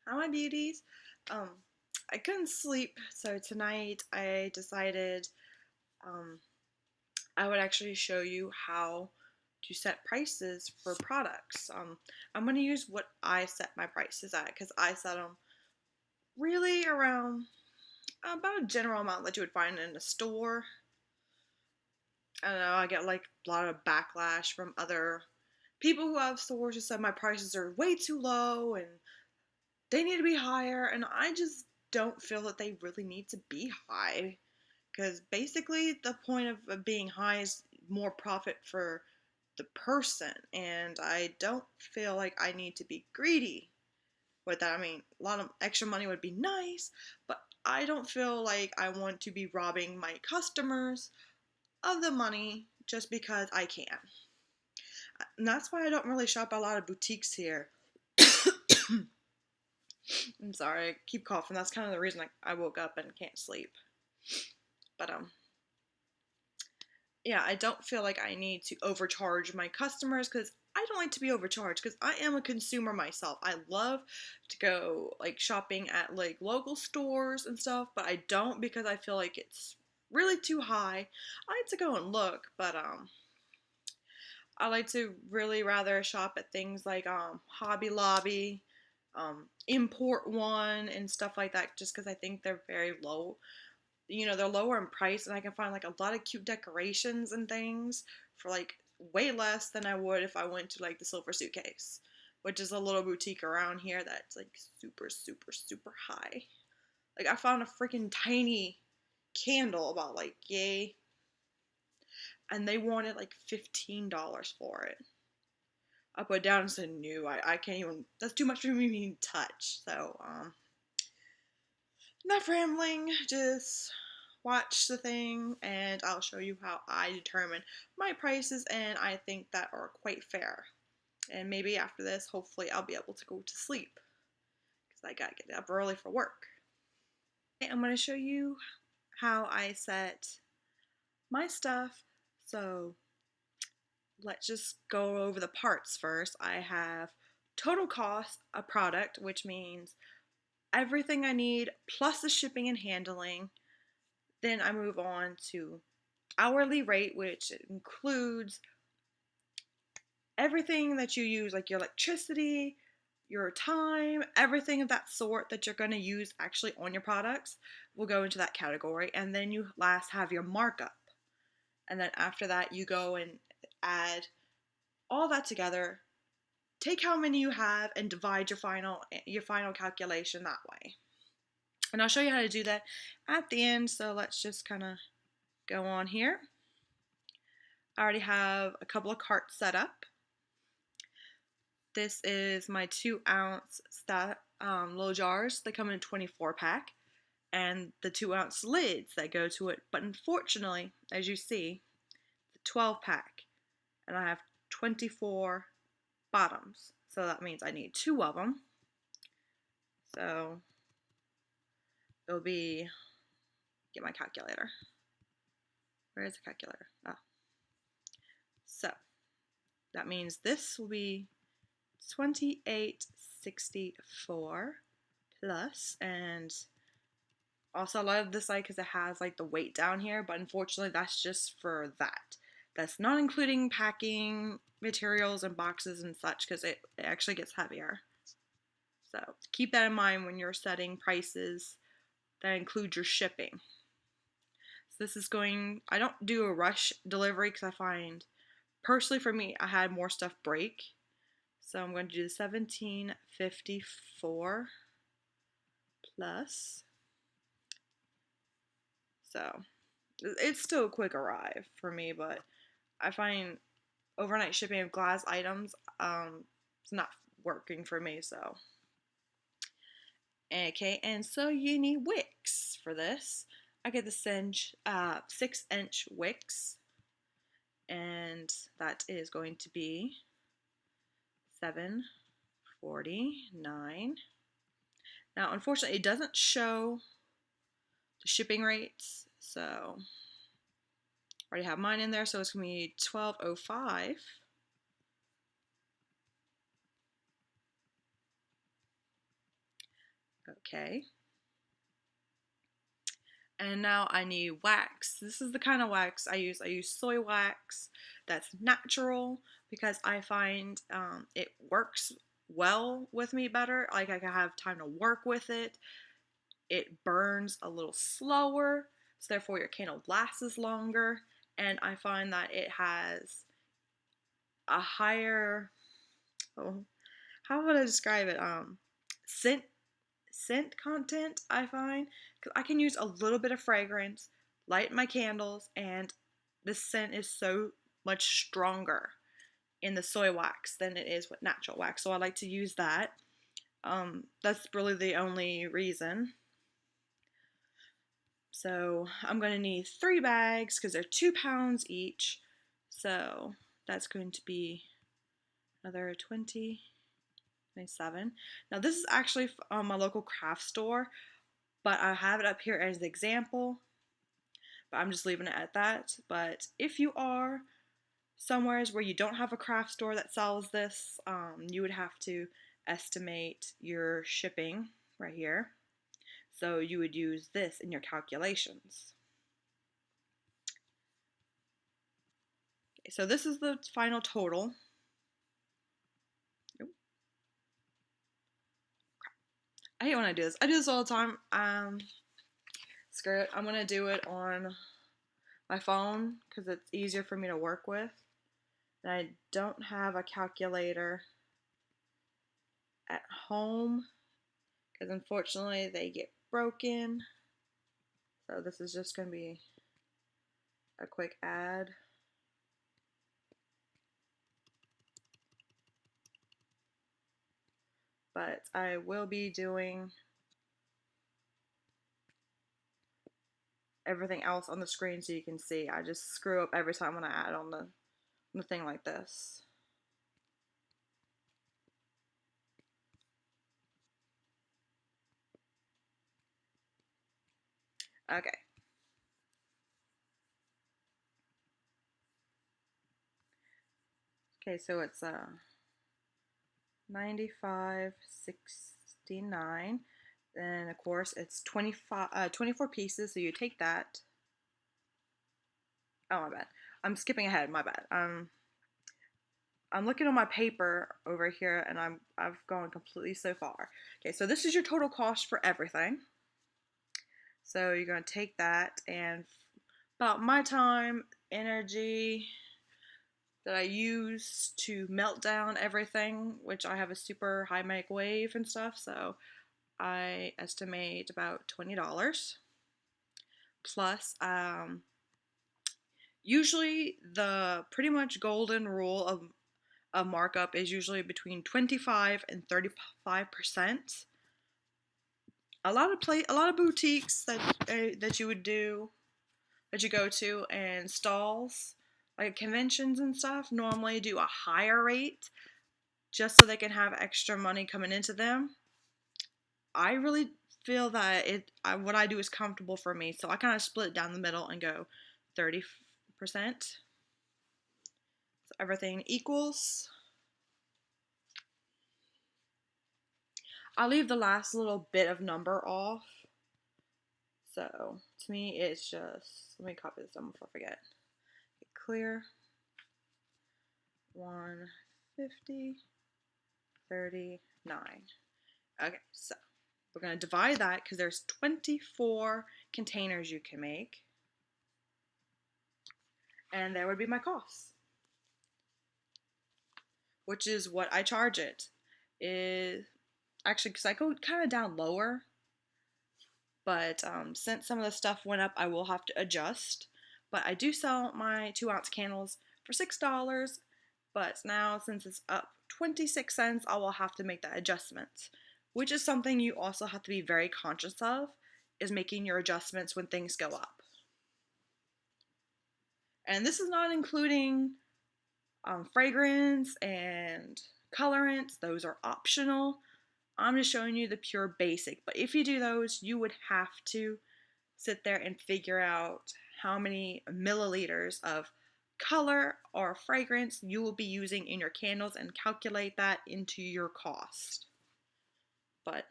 Hi, my beauties. Um, I couldn't sleep, so tonight I decided um, I would actually show you how to set prices for products. I'm going to use what I set my prices at because I set them really around about a general amount that you would find in a store. I don't know, I get like a lot of backlash from other people who have stores who said my prices are way too low and they need to be higher, and I just don't feel that they really need to be high because basically the point of being high is more profit for the person, and I don't feel like I need to be greedy with that. I mean, a lot of extra money would be nice, but I don't feel like I want to be robbing my customers of the money just because I can. And that's why I don't really shop at a lot of boutiques here. I'm sorry, I keep coughing. That's kind of the reason I woke up and can't sleep. But yeah, I don't feel like I need to overcharge my customers because I don't like to be overcharged because I am a consumer myself. I love to go like shopping at like local stores and stuff, but I don't because I feel like it's really too high. I like to go and look, but I like to really rather shop at things like Hobby Lobby, Import One, and stuff like that, just because I think they're very low. You know, they're lower in price, and I can find like a lot of cute decorations and things for like way less than I would if I went to like the Silver Suitcase, which is a little boutique around here that's like super, super, super high. Like I found a freaking tiny candle about like yay, and they wanted like $15 for it. I put it down and said, no, I can't even, that's too much for me to even touch. So, enough rambling, just watch the thing and I'll show you how I determine my prices, and I think that are quite fair. And maybe after this, hopefully I'll be able to go to sleep because I gotta get up early for work. Okay, I'm gonna show you how I set my stuff. So let's just go over the parts first. I have total cost of product, which means everything I need plus the shipping and handling. Then I move on to hourly rate, which includes everything that you use, like your electricity, your time, everything of that sort that you're going to use actually on your products will go into that category. And then you last have your markup. And then after that, you go and add all that together, take how many you have and divide your final calculation that way. And I'll show you how to do that at the end. So let's just kind of go on here. I already have a couple of carts set up. This is my 2-ounce little jars. They come in a 24 pack, and the 2-ounce lids that go to it. But unfortunately, as you see, the 12 pack, and I have 24 bottoms. So that means I need two of them. So it'll be, get my calculator. Where is the calculator? Oh. So that means this will be 2864 plus, and also I love this site because it has like the weight down here, but unfortunately that's just for that. That's not including packing materials and boxes and such because it actually gets heavier. So keep that in mind when you're setting prices that include your shipping. So this is going, I don't do a rush delivery because I find, personally for me, I had more stuff break. So I'm going to do the 1754 plus. So it's still a quick arrive for me, but I find overnight shipping of glass items it's not working for me. So okay, and so you need wicks for this. I get the 6-inch wicks, and that is going to be $7.49. Now, unfortunately, it doesn't show the shipping rates, so I already have mine in there, so it's going to be $12.05. Okay. And now I need wax. This is the kind of wax I use. I use soy wax that's natural because I find it works well with me better. Like I can have time to work with it. It burns a little slower, so therefore your candle lasts longer. And I find that it has a higher, oh, how would I describe it? Scent content, I find, because I can use a little bit of fragrance, light my candles, and the scent is so much stronger in the soy wax than it is with natural wax. So I like to use that. That's really the only reason. So I'm going to need 3 bags because they're 2 pounds each. So that's going to be another 20, 27. Now this is actually my local craft store, but I have it up here as an example, but I'm just leaving it at that. But if you are somewhere where you don't have a craft store that sells this, you would have to estimate your shipping right here. So you would use this in your calculations. Okay, so this is the final total. I hate when I do this. I do this all the time. Screw it. I'm gonna do it on my phone because it's easier for me to work with. And I don't have a calculator at home because unfortunately they get broken. So this is just gonna be a quick add. But I will be doing everything else on the screen so you can see. I just screw up every time when I add on the thing like this. Okay. Okay, so it's 95.69. Then of course it's 24 pieces, so you take that. Oh, my bad. I'm skipping ahead, my bad. I'm looking on my paper over here and I've gone completely so far. Okay, so this is your total cost for everything. So you're going to take that, and about my time, energy that I use to melt down everything, which I have a super high microwave and stuff, so I estimate about $20. Plus, usually the pretty much golden rule of a markup is usually between 25 and 35%. A lot of boutiques that you would do, that you go to, and stalls like conventions and stuff normally do a higher rate just so they can have extra money coming into them. I really feel that what I do is comfortable for me, so I kind of split it down the middle and go 30%. So everything equals. I'll leave the last little bit of number off. So to me, it's just, let me copy this down before I forget. Clear 150, 39. Okay, so we're going to divide that because there's 24 containers you can make. And there would be my cost, which is what I charge it. Is actually, because I go kind of down lower, but since some of the stuff went up, I will have to adjust. But I do sell my 2-ounce candles for $6, but now since it's up 26 cents, I will have to make that adjustment, which is something you also have to be very conscious of, is making your adjustments when things go up. And this is not including fragrance and colorants. Those are optional. I'm just showing you the pure basic. But if you do those, you would have to sit there and figure out how many milliliters of color or fragrance you will be using in your candles and calculate that into your cost. But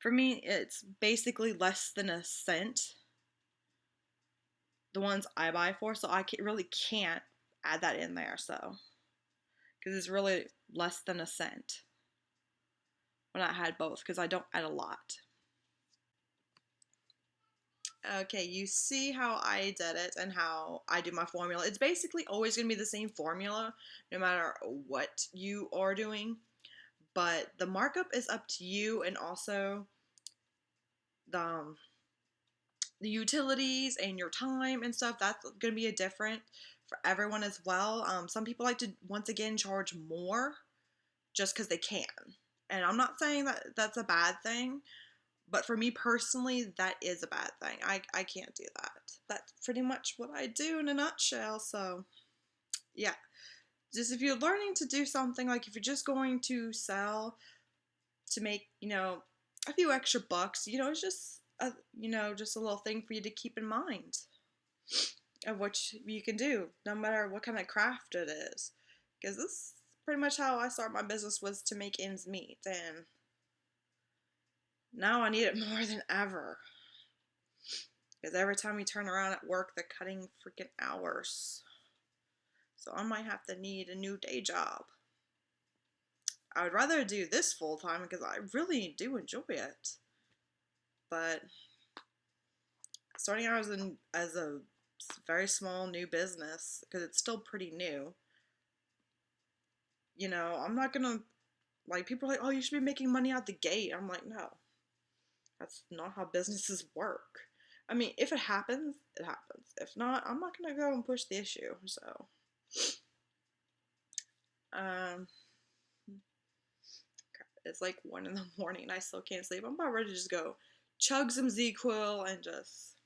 For me, it's basically less than a cent, the ones I buy for, so really can't add that in there, so, because it's really less than a cent when I had both, because I don't add a lot. Okay, you see how I did it and how I do my formula. It's basically always going to be the same formula no matter what you are doing, but the markup is up to you, and also the the utilities and your time and stuff, that's going to be a different for everyone as well. Some people like to once again charge more just because they can, and I'm not saying that that's a bad thing, but for me personally, that is a bad thing. I can't do that. That's pretty much what I do in a nutshell. So yeah, just if you're learning to do something, like if you're just going to sell to make, a few extra bucks, it's just just a little thing for you to keep in mind of what you can do, no matter what kind of craft it is. Because this is pretty much how I started my business, was to make ends meet, and now I need it more than ever. Because every time we turn around at work, they're cutting freaking hours. So I might have to need a new day job. I would rather do this full time because I really do enjoy it. But starting out as a very small new business, because it's still pretty new, I'm not gonna, like, people are like, oh, you should be making money out the gate. I'm like, no, that's not how businesses work. I mean, if it happens, it happens. If not, I'm not gonna go and push the issue. So, um, it's like 1 in the morning. I still can't sleep. I'm about ready to just go chug some ZzzQuil and just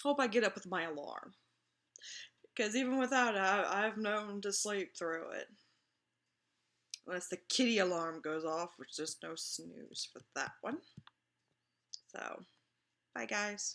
hope I get up with my alarm. Because even without it, I've known to sleep through it. Unless the kitty alarm goes off, which there's no snooze for that one. So, bye guys.